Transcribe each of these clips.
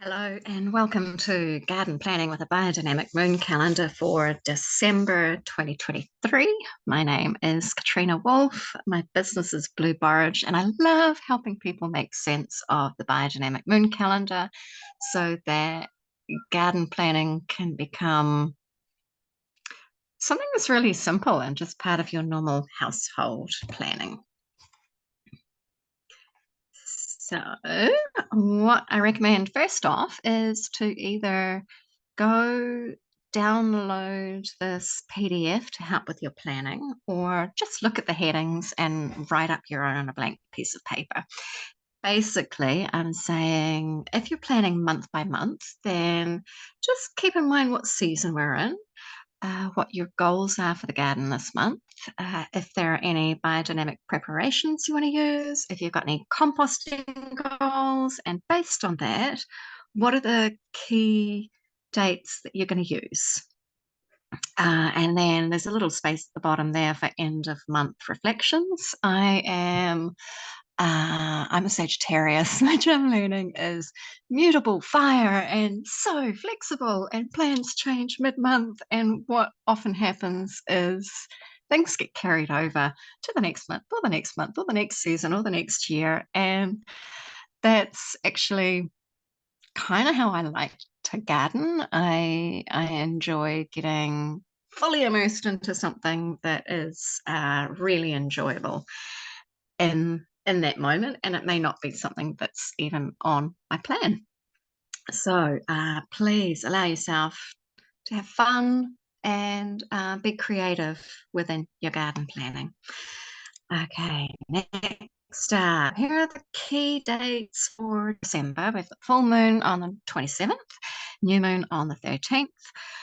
Hello and welcome to Garden Planning with a Biodynamic Moon Calendar for December 2023. My name is Katrina Wolf. My business is Blue Borage, and I love helping people make sense of the Biodynamic Moon Calendar so that garden planning can become something that's really simple and just part of your normal household planning. So, what I recommend first off is to either go download this PDF to help with your planning, or just look at the headings and write up your own on a blank piece of paper. Basically, I'm saying if you're planning month by month, then just keep in mind what season we're in, what your goals are for the garden this month, if there are any biodynamic preparations you want to use, if you've got any composting goals, and based on that, what are the key dates that you're going to use. And then there's a little space at the bottom there for end of month reflections. I'm a Sagittarius, which I'm learning is mutable fire and so flexible, and plans change mid-month. And what often happens is things get carried over to the next month or the next month or the next season or the next year. And that's actually kind of how I like to garden. I enjoy getting fully immersed into something that is really enjoyable in that moment, and it may not be something that's even on my plan. So please allow yourself to have fun and be creative within your garden planning. Okay, next up, here are the key dates for December. We've got full moon on the 27th, new moon on the 13th.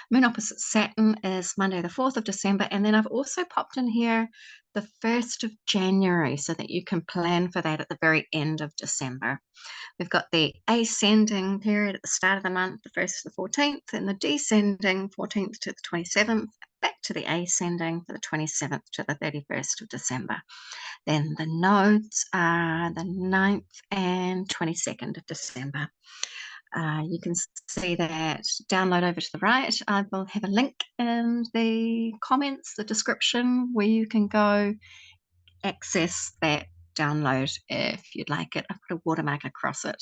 Moon opposite Saturn is Monday, the 4th of December. And then I've also popped in here the 1st of January so that you can plan for that at the very end of December. We've got the ascending period at the start of the month, the 1st to the 14th, and the descending 14th to the 27th, back to the ascending for the 27th to the 31st of December. Then the nodes are the 9th and 22nd of December. You can see that download over to the right. I will have a link in the comments, the description, where you can go access that download if you'd like it. I put a watermark across it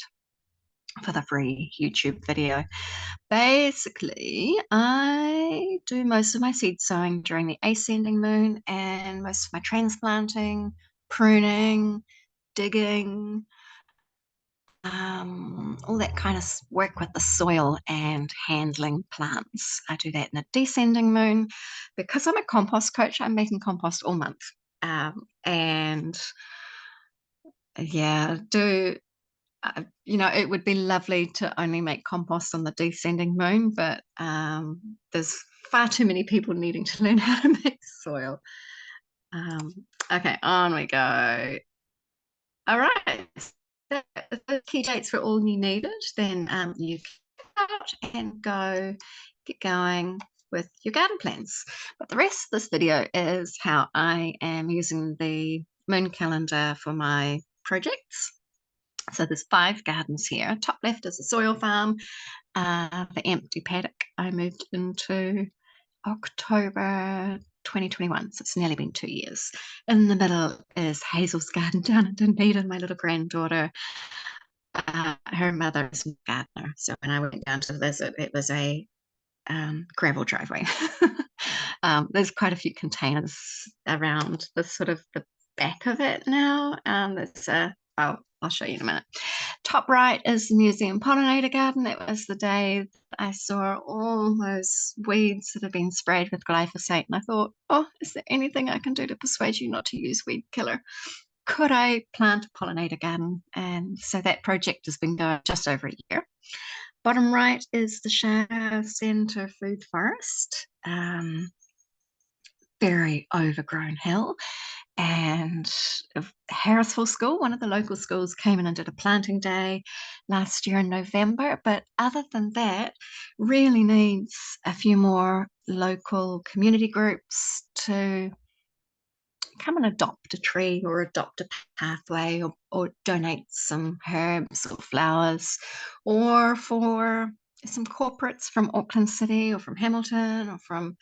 for the free YouTube video. Basically, I do most of my seed sowing during the ascending moon, and most of my transplanting, pruning, digging, all that kind of work with the soil and handling plants. I do that in the descending moon. Because I'm a compost coach, I'm making compost all month. And yeah, it would be lovely to only make compost on the descending moon, but there's far too many people needing to learn how to make soil. Okay, on we go. All right, the key dates were all you needed. Then you get out and get going with your garden plans. But the rest of this video is how I am using the moon calendar for my projects. So there's 5 gardens here. Top left is a soil farm, the empty paddock I moved into October 2021, so it's nearly been 2 years. In the middle is Hazel's garden down in Dunedin, my little granddaughter. Her mother is a gardener, so when I went down to visit, it was a gravel driveway. There's quite a few containers around the back of it now. I'll show you in a minute. Top right is the museum pollinator garden. That was the day I saw all those weeds that have been sprayed with glyphosate, and I thought, oh, is there anything I can do to persuade you not to use weed killer? Could I plant a pollinator garden? And so that project has been going just over a year. Bottom right is the Shire Centre Food Forest. Very overgrown hill. And Harrisville School, one of the local schools, came in and did a planting day last year in November. But other than that, really needs a few more local community groups to come and adopt a tree or adopt a pathway, or donate some herbs or flowers, or for some corporates from Auckland City or from Hamilton or from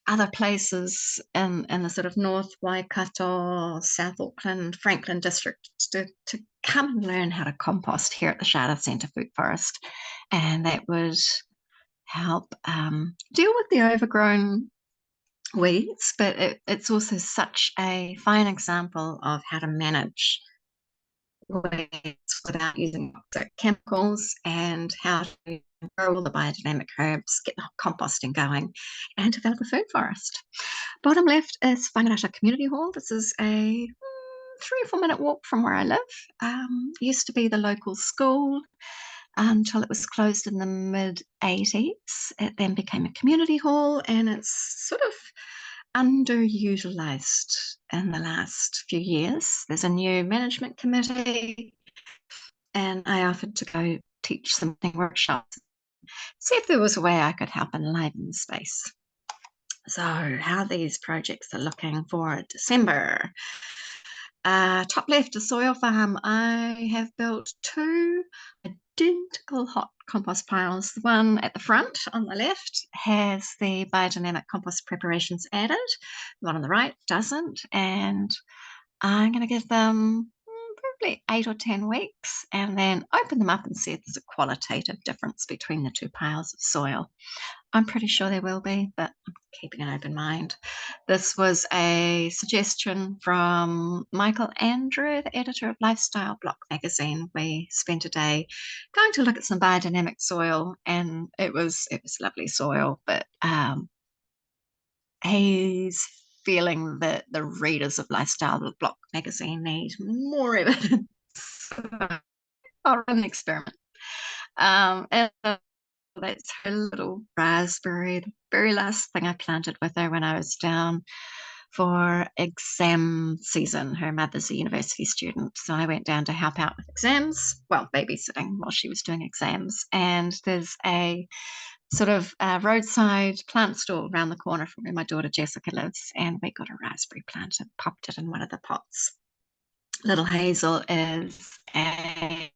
other places in the sort of North Waikato, South Auckland, Franklin district to come and learn how to compost here at the Charter Centre Food Forest. And that would help deal with the overgrown weeds, but it's also such a fine example of how to manage weeds without using toxic chemicals, and how to grow all the biodynamic herbs, get the composting going, and develop a food forest. Bottom left is Whangarata Community Hall. This is a 3 or 4 minute walk from where I live. Used to be the local school until it was closed in the mid-80s. It then became a community hall, and it's sort of underutilized in the last few years. There's a new management committee, and I offered to go teach some workshops, see if there was a way I could help enliven the space. So, how these projects are looking for December. Top left, a soil farm. I have built 2 identical hot compost piles. The one at the front on the left has the biodynamic compost preparations added. The one on the right doesn't. And I'm going to give them probably 8 or 10 weeks and then open them up and see if there's a qualitative difference between the 2 piles of soil. I'm pretty sure there will be, but I'm keeping an open mind. This was a suggestion from Michael Andrew, the editor of Lifestyle Block magazine. We spent a day going to look at some biodynamic soil, and it was lovely soil, but he's feeling that the readers of Lifestyle Block magazine need more evidence. I'll run an experiment. And that's her little raspberry, the very last thing I planted with her when I was down for exam season. Her mother's a university student, so I went down to help out with exams, well, babysitting while she was doing exams. And there's a sort of roadside plant store around the corner from where my daughter Jessica lives, and we got a raspberry plant and popped it in one of the pots. Little Hazel is an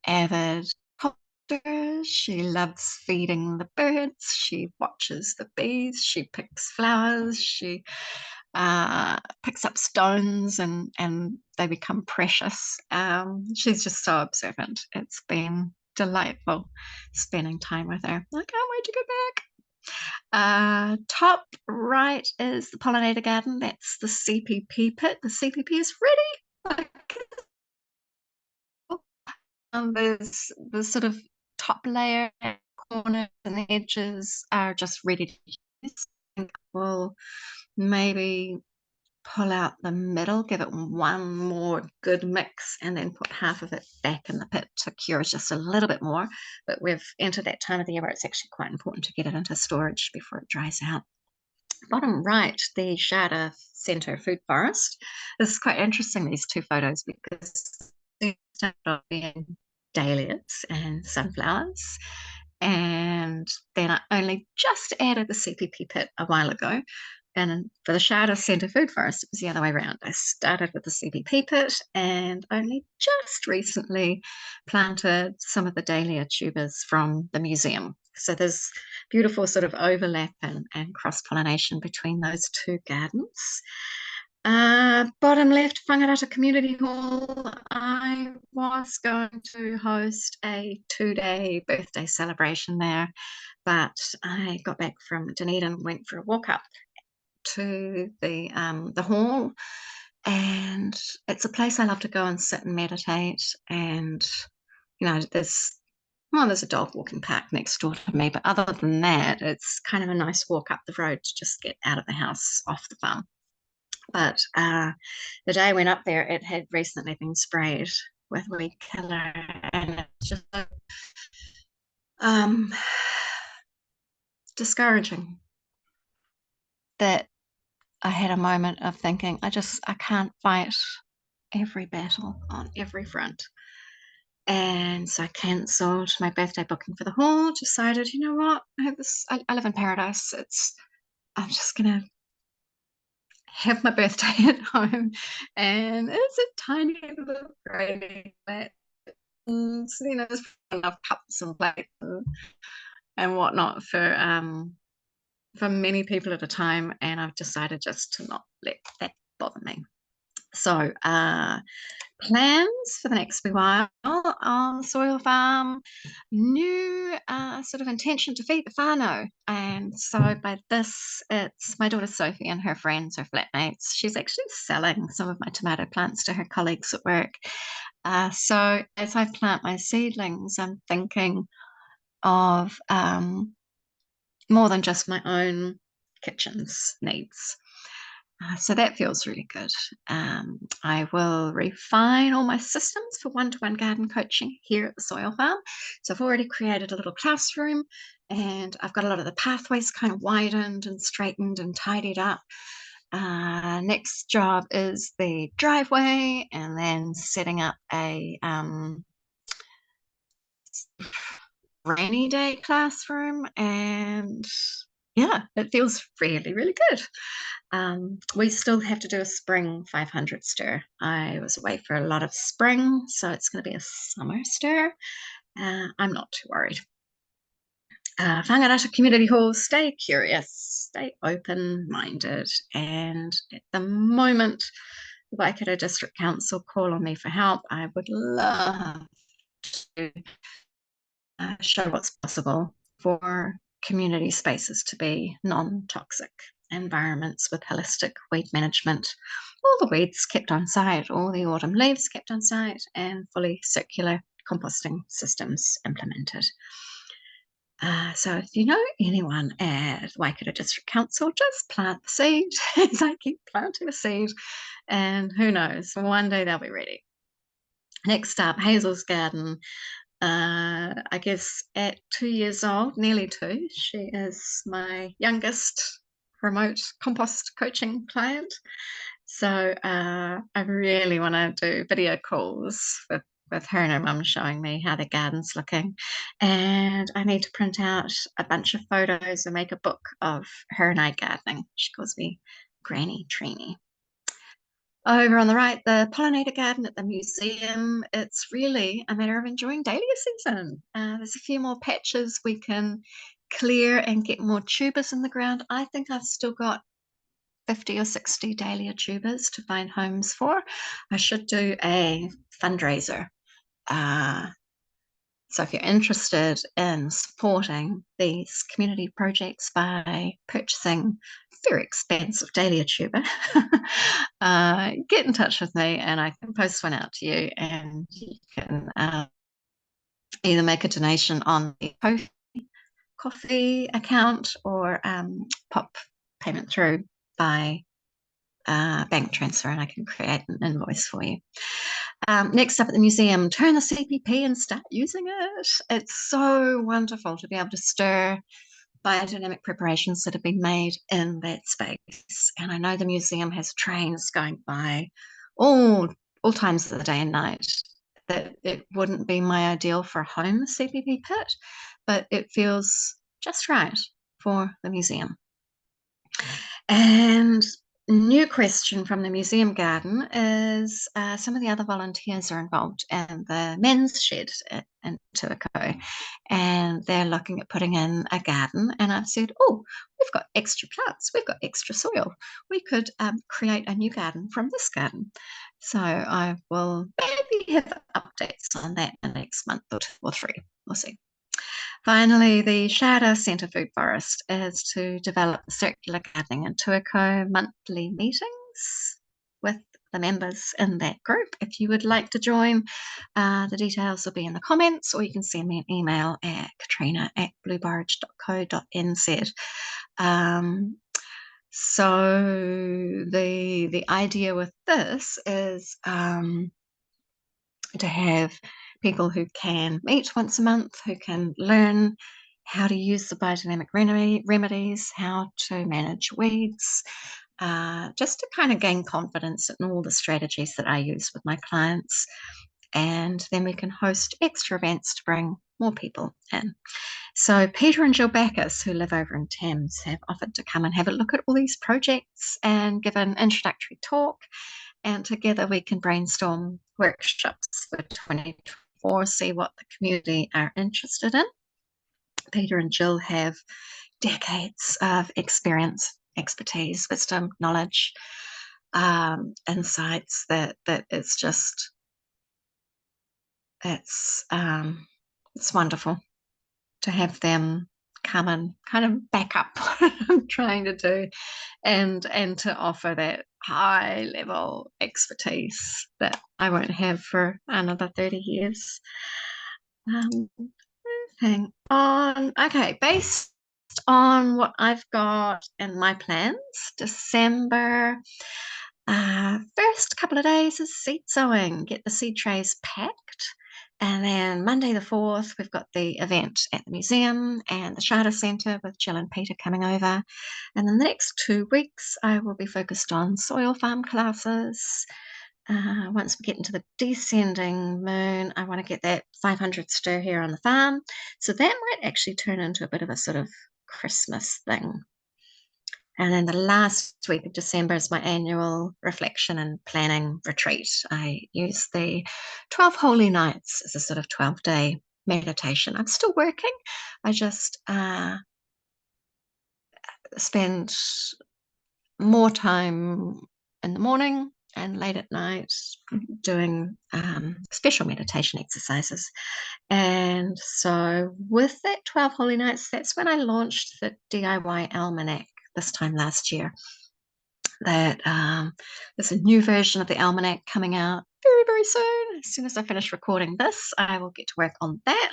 avid composter. She loves feeding the birds. She watches the bees. She picks flowers. She picks up stones, and they become precious. She's just so observant. It's been delightful spending time with her. I can't wait to get back. Top right is the pollinator garden. That's the CPP pit. The CPP is ready. There's the sort of top layer, corners and the edges are just ready to use. We'll maybe pull out the middle, give it one more good mix, and then put half of it back in the pit to cure just a little bit more. But we've entered that time of the year where it's actually quite important to get it into storage before it dries out. Bottom right, the Charter Centre Food Forest. This is quite interesting, these 2 photos, because they started off being dahlias and sunflowers, and then I only just added the CPP pit a while ago. And for the Charter Centre Food Forest, it was the other way around. I started with the CPP pit and only just recently planted some of the dahlia tubers from the museum. So there's beautiful sort of overlap and cross-pollination between those 2 gardens. Bottom left, Whangarata Community Hall. I was going to host a 2-day birthday celebration there, but I got back from Dunedin, went for a walk up to the hall, and it's a place I love to go and sit and meditate. And there's a dog walking park next door to me, but other than that, it's kind of a nice walk up the road to just get out of the house, off the farm. But the day I went up there, it had recently been sprayed with weed killer, and it's just discouraging that I had a moment of thinking, I can't fight every battle on every front. And so I cancelled my birthday booking for the hall, decided, you know what, I live in paradise. I'm just gonna have my birthday at home, and it's a tiny little granny flat. And so, there's enough cups and plates and whatnot for many people at a time, and I've decided just to not let that bother me. So, plans for the next wee while on the soil farm, new sort of intention to feed the whānau. And so by this, it's my daughter Sophie and her friends, her flatmates. She's actually selling some of my tomato plants to her colleagues at work. So as I plant my seedlings, I'm thinking of more than just my own kitchen's needs. So that feels really good. I will refine all my systems for one-to-one garden coaching here at the soil farm. So I've already created a little classroom, and I've got a lot of the pathways kind of widened and straightened and tidied up. Next job is the driveway, and then setting up a rainy day classroom. And yeah, it feels really, really good. We still have to do a spring 500 stir. I was away for a lot of spring, so it's going to be a summer stir. I'm not too worried. Whangarata Community Hall, stay curious, stay open-minded, and at the moment, the Waikato District Council call on me for help. I would love to show what's possible for community spaces to be non-toxic environments with holistic weed management, all the weeds kept on site, all the autumn leaves kept on site, and fully circular composting systems implemented. So if you know anyone at Waikato District Council, just plant the seed as I keep planting the seed, and who knows, one day they'll be ready. Next up, Hazel's garden. I guess at 2 years old, nearly 2, she is my youngest remote compost coaching client. So I really want to do video calls with her and her mum showing me how the garden's looking. And I need to print out a bunch of photos and make a book of her and I gardening. She calls me Granny Trini. Over on the right, the pollinator garden at the museum. It's really a matter of enjoying dahlia season. There's a few more patches we can clear and get more tubers in the ground. I think I've still got 50 or 60 dahlia tubers to find homes for. I should do a fundraiser. So if you're interested in supporting these community projects by purchasing very expensive dahlia tuber, get in touch with me and I can post one out to you, and you can either make a donation on the coffee account or pop payment through by bank transfer, and I can create an invoice for you. Next up at the museum, turn the CPP and start using it. It's so wonderful to be able to stir biodynamic preparations that have been made in that space. And I know the museum has trains going by all times of the day and night. That it wouldn't be my ideal for a home CPP pit, but it feels just right for the museum. And new question from the museum garden is some of the other volunteers are involved in the men's shed in Tuakau, and they're looking at putting in a garden. And I've said, oh, we've got extra plants, we've got extra soil, we could create a new garden from this garden. So I will maybe have updates on that in the next month or 3. We'll see. Finally, the Shada Centre Food Forest is to develop circular gardening in Tuakau monthly meetings with the members in that group. If you would like to join, the details will be in the comments, or you can send me an email at katrina@blueborage.co.nz. So the idea with this is to have people who can meet once a month, who can learn how to use the biodynamic remedies, how to manage weeds, just to kind of gain confidence in all the strategies that I use with my clients. And then we can host extra events to bring more people in. So Peter and Jill Backus, who live over in Thames, have offered to come and have a look at all these projects and give an introductory talk. And together we can brainstorm workshops for 2024, see what the community are interested in. Peter and Jill have decades of experience, expertise, wisdom, knowledge, insights that it's just it's wonderful to have them come and kind of back up what I'm trying to do, and to offer that high level expertise that I won't have for another 30 years. Hang on. Okay, based on what I've got in my plans, December, first couple of days is seed sowing, get the seed trays packed. And then Monday the 4th, we've got the event at the museum and the Charter Centre with Jill and Peter coming over. And then the next 2 weeks, I will be focused on soil farm classes. Once we get into the descending moon, I want to get that 500 stir here on the farm. So that might actually turn into a bit of a sort of Christmas thing. And then the last week of December is my annual reflection and planning retreat. I use the 12 Holy Nights as a sort of 12-day meditation. I'm still working. I just spend more time in the morning and late at night doing special meditation exercises. And so with that 12 Holy Nights, that's when I launched the DIY Almanac this time last year. That there's a new version of the Almanac coming out very, very soon. As soon as I finish recording this, I will get to work on that.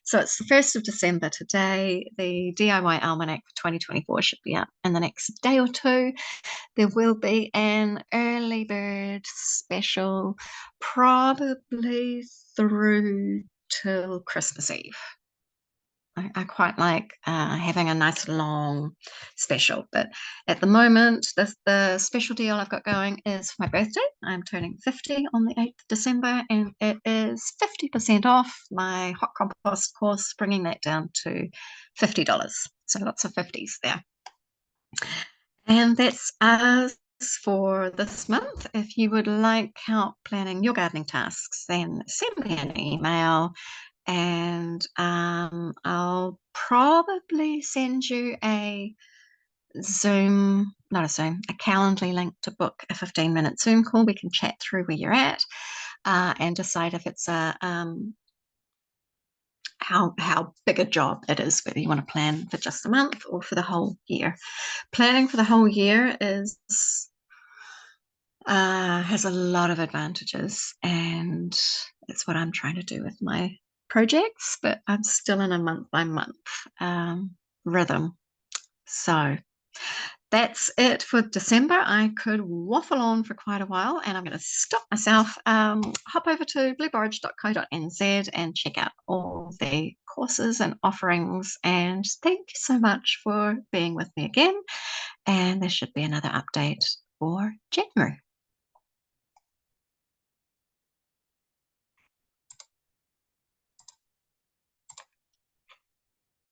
So it's the 1st of December today. The DIY Almanac for 2024 should be up in the next day or two. There will be an early bird special, probably through till Christmas Eve. I quite like having a nice long special, but at the moment, the special deal I've got going is for my birthday. I'm turning 50 on the 8th of December, and it is 50% off my hot compost course, bringing that down to $50. So lots of 50s there. And that's us for this month. If you would like help planning your gardening tasks, then send me an email, and I'll probably send you a Calendly link to book a 15-minute Zoom call. We can chat through where you're at and decide if it's a how big a job it is, whether you want to plan for just a month or for the whole year. Planning for the whole year has a lot of advantages, and that's what I'm trying to do with my projects, but I'm still in a month-by-month rhythm. So that's it for December. I could waffle on for quite a while, and I'm going to stop myself. Hop over to blueborage.co.nz and check out all the courses and offerings. And thank you so much for being with me again. And there should be another update for January.